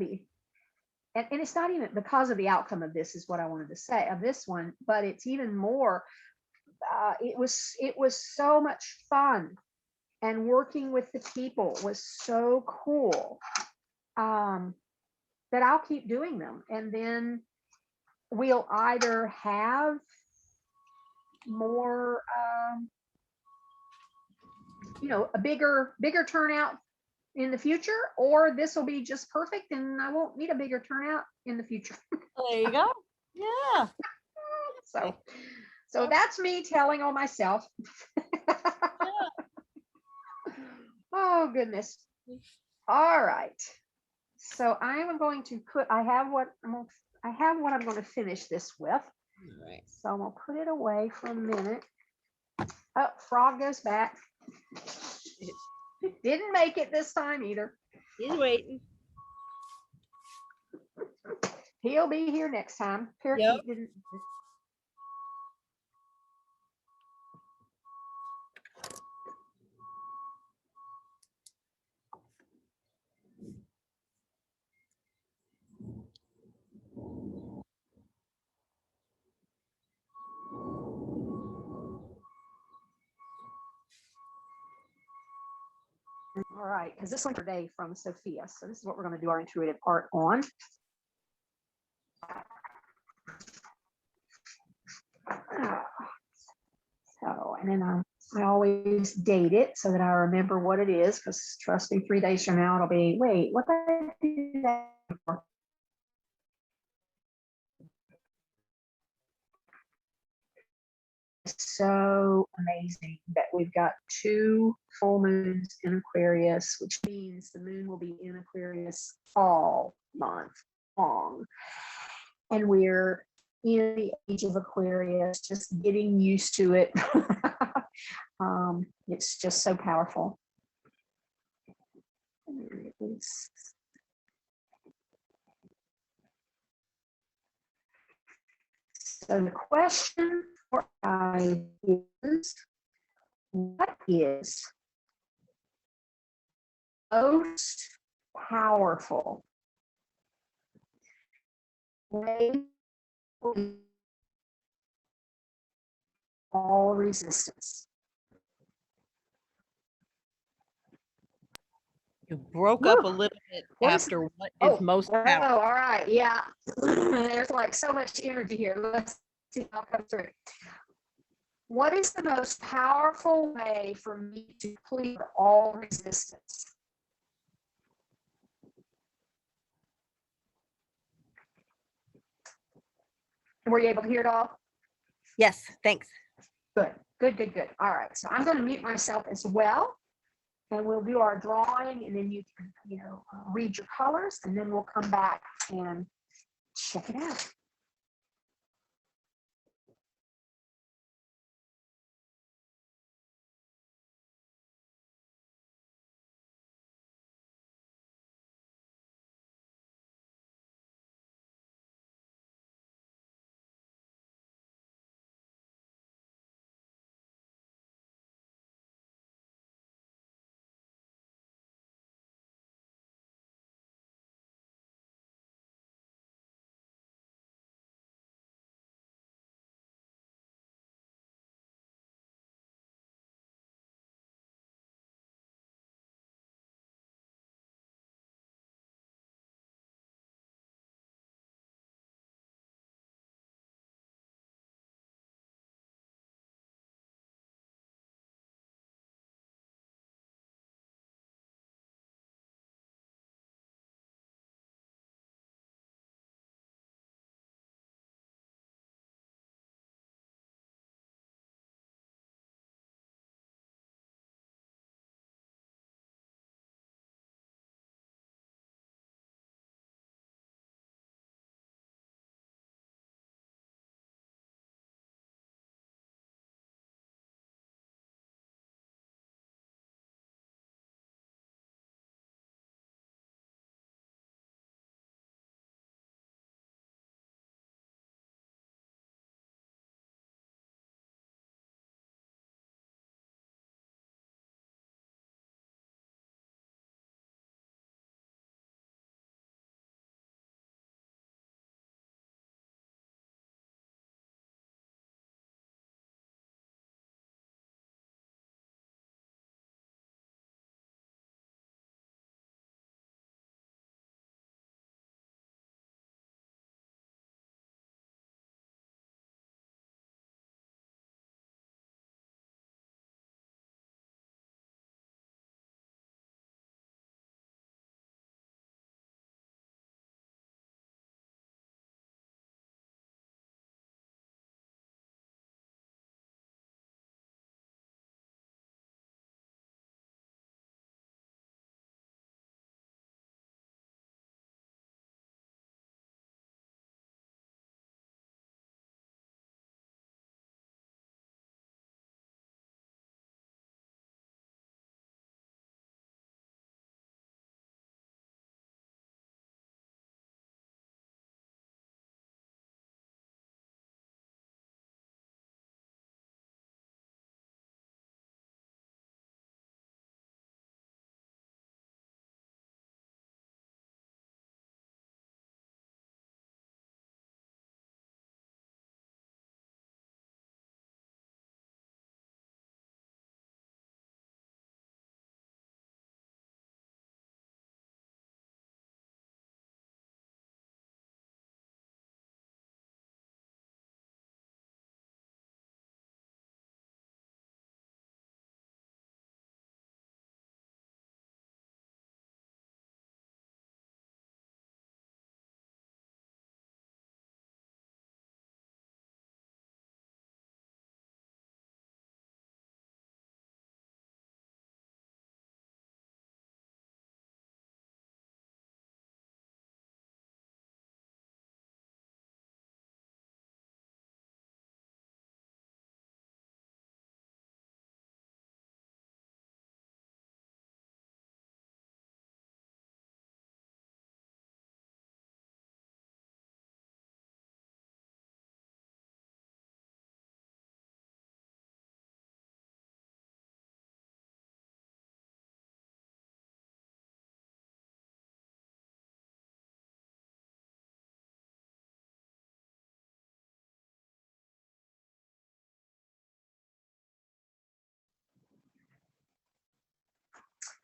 and it's not even because of the outcome of this, is what I wanted to say of this one, but it's even more. It was so much fun, and working with the people was so cool, that I'll keep doing them, and then we'll either have more, a bigger turnout in the future, or this will be just perfect and I won't need a bigger turnout in the future. There you go. Yeah. So that's me telling on myself. Oh goodness. All right. So I am going to put, I have what I'm going to finish this with. All right. So I'm going to put it away for a minute. Oh, frog goes back. Didn't make it this time either. He's waiting. He'll be here next time. Parakeet Yep. didn't. All right, because this one's today from Sophia. So this is what we're going to do our intuitive art on. So, and then I always date it so that I remember what it is, because trust me, 3 days from now, it'll be, wait, what did I do that for? So amazing that we've got 2 full moons in Aquarius, which means the moon will be in Aquarius all month long. And we're in the age of Aquarius, just getting used to it. It's just so powerful. So the question for I is, what is most powerful way to all resistance? You broke Woo. up a little bit What after what is most powerful. Oh, all right. Yeah. There's like so much energy here. Let's see how it comes through. What is the most powerful way for me to clear all resistance? Were you able to hear it all? Yes, thanks. Good, good, good, good. All right. So I'm going to mute myself as well. And we'll do our drawing, and then you can, read your colors, and then we'll come back and check it out.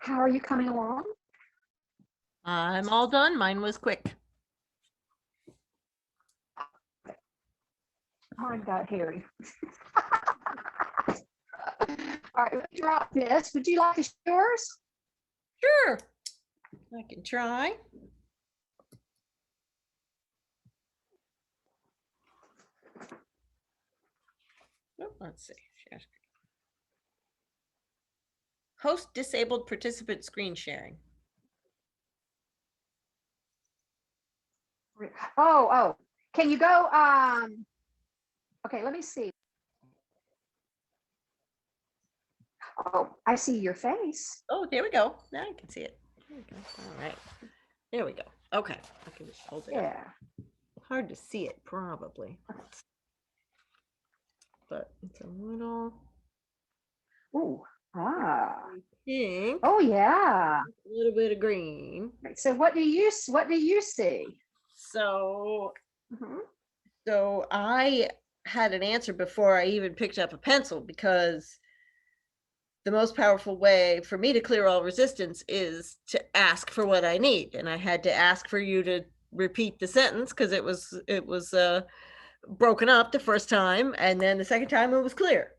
How are you coming along? I'm all done. Mine was quick. Mine got hairy. All right, let me drop this. Would you like to share yours? Sure. I can try. Oh, let's see. Share screen. Host disabled participant screen sharing. Oh, can you go? Okay, let me see. Oh, I see your face. Oh, there we go. Now I can see it. There we go. All right. There we go. Okay. I can just hold it up. Yeah. Hard to see it, probably. But it's a little Ooh. Ah. pink. Oh yeah. A little bit of green. So what do you see? So Mhm. So I had an answer before I even picked up a pencil, because the most powerful way for me to clear all resistance is to ask for what I need. And I had to ask for you to repeat the sentence, because it was broken up the first time, and then the second time it was clear.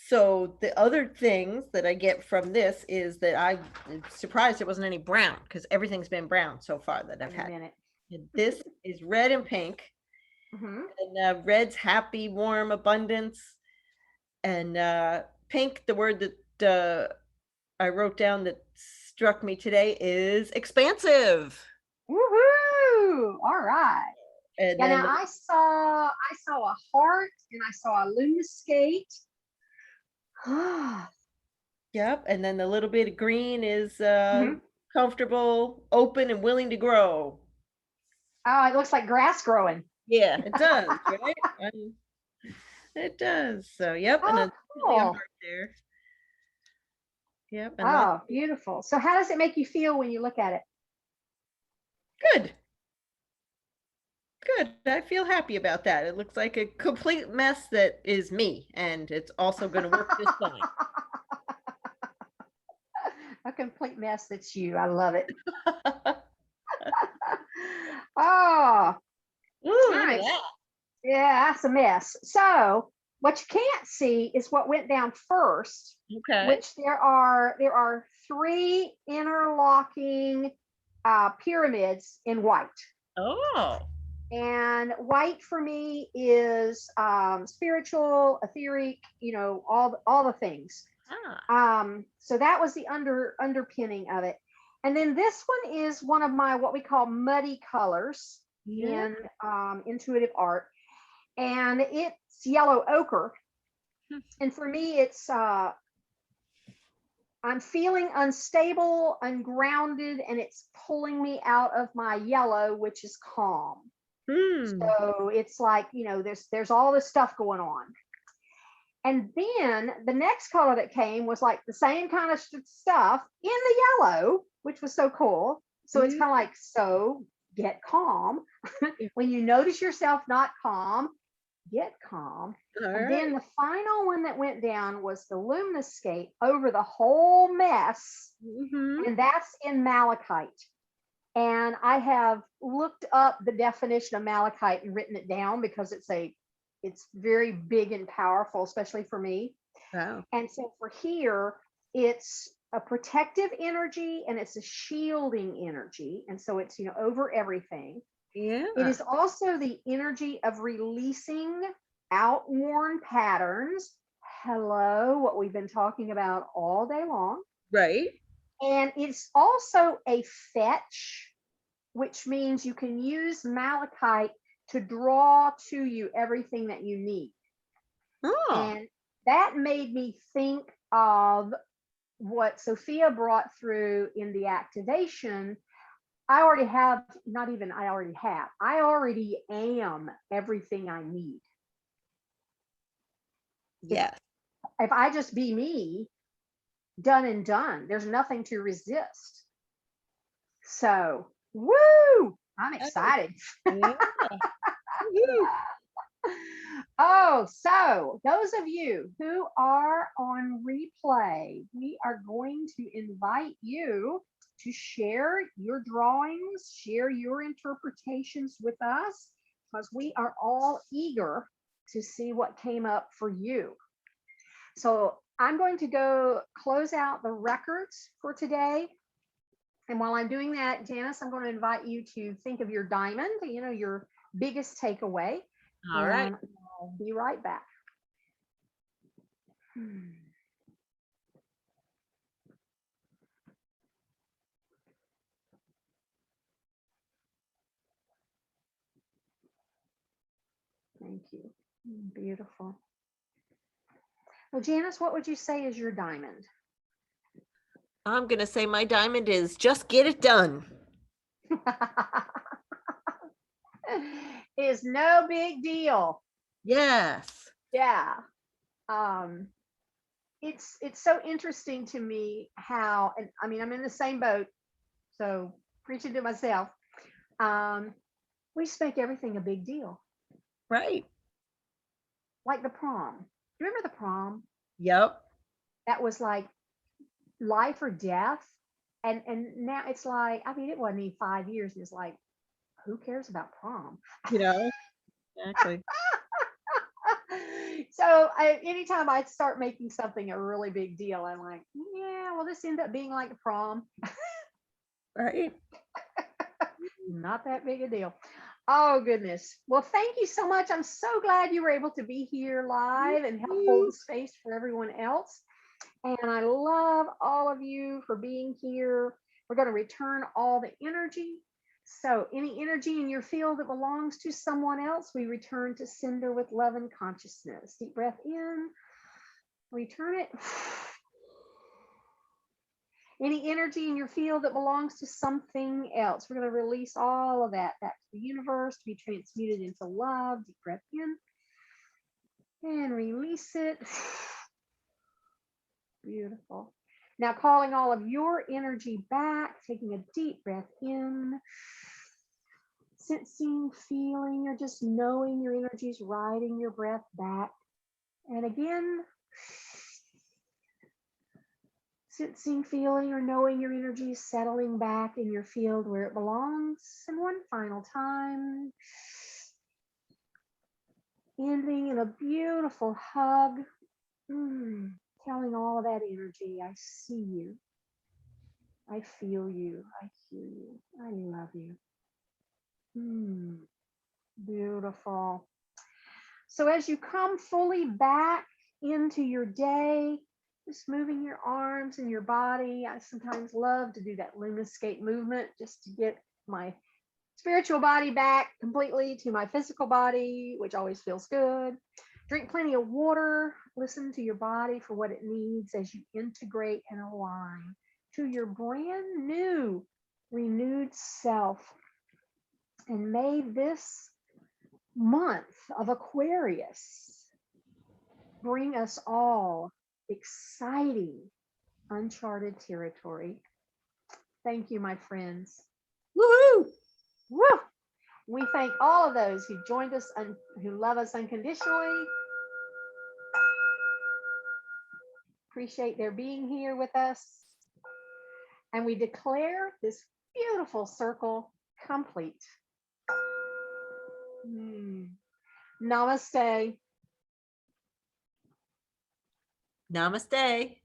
So the other things that I get from this is that I'm surprised there wasn't any brown, because everything's been brown so far that I've Wait a had. minute. And this is red and pink. Mhm. And red's happy, warm, abundance. And pink, the word that I wrote down that struck me today is expansive. Woohoo! All right. And Yeah, then now I saw a heart and I saw a luminoscate. yep, and then the little bit of green is Mhm. comfortable, open, and willing to grow. Oh, it looks like grass growing. Yeah, it does, right? It does. So, yep, and Oh, then a cool. heart there. Yep, and Oh, beautiful. So how does it make you feel when you look at it? good. Good. I feel happy about that. It looks like a complete mess that is me, and it's also going to work just fine. A complete mess that's you. I love it. Oh, Ooh, look at nice. that. Yeah, that's a mess. So what you can't see is what went down first, Okay. which there are three interlocking pyramids in white. Oh. And white for me is spiritual, etheric, all the things. So that was the underpinning of it. And then this one is one of my what we call muddy colors Yeah. in intuitive art, and it's yellow ochre. And for me, it's I'm feeling unstable, ungrounded, and it's pulling me out of my yellow, which is calm. So it's like, there's all this stuff going on. And then the next color that came was like the same kind of stuff in the yellow, which was so cool. So it's kind of like, so get calm. When you notice yourself not calm, get calm. And then the final one that went down was the luminoscape over the whole mess. And that's in malachite. And I have looked up the definition of malachite and written it down because it's very big and powerful, especially for me. Wow. And so for here, it's a protective energy and it's a shielding energy. And so it's, over everything. Yeah. It is also the energy of releasing outworn patterns. Hello, what we've been talking about all day long. Right. And it's also a fetch, which means you can use malachite to draw to you everything that you need. And that made me think of what Sophia brought through in the activation. I already am everything I need. Yes. If I just be me, done and done, there's nothing to resist. So, woo! I'm excited. Yeah. Oh, so those of you who are on replay, we are going to invite you to share your drawings, share your interpretations with us, because we are all eager to see what came up for you. So I'm going to go close out the records for today. And while I'm doing that, Janice, I'm going to invite you to think of your diamond, your biggest takeaway. All right. And I'll be right back. Thank you. Beautiful. Well, Janice, what would you say is your diamond? I'm going to say my diamond is just get it done. Is no big deal. Yes. Yeah. It's so interesting to me how, and I mean, I'm in the same boat, so preaching to myself. We just make everything a big deal. Right. Like the prom. Do you remember the prom? Yep. That was like life or death. And now it's like, I mean, it wasn't even 5 years. And it's like, who cares about prom? Exactly. So anytime I start making something a really big deal, I'm like, yeah, well, this ended up being like a prom. Right. Not that big a deal. Oh, goodness. Well, thank you so much. I'm so glad you were able to be here live and help hold the space for everyone else. And I love all of you for being here. We're going to return all the energy. So any energy in your field that belongs to someone else, we return to sender with love and consciousness. Deep breath in, return it. Any energy in your field that belongs to something else, we're going to release all of that back to the universe to be transmuted into love. Deep breath in and release it. Beautiful. Now calling all of your energy back, taking a deep breath in, sensing, feeling, or just knowing your energy is riding your breath back. And again, sensing, feeling, or knowing your energy is settling back in your field where it belongs. And one final time, ending in a beautiful hug, telling all of that energy, I see you, I feel you, I hear you, I love you. Beautiful. So as you come fully back into your day, just moving your arms and your body. I sometimes love to do that lumiscape movement just to get my spiritual body back completely to my physical body, which always feels good. Drink plenty of water. Listen to your body for what it needs as you integrate and align to your brand new, renewed self. And may this month of Aquarius bring us all exciting, uncharted territory. Thank you, my friends. Woohoo! Woo! We thank all of those who joined us and who love us unconditionally. Appreciate their being here with us. And we declare this beautiful circle complete. Namaste. Namaste.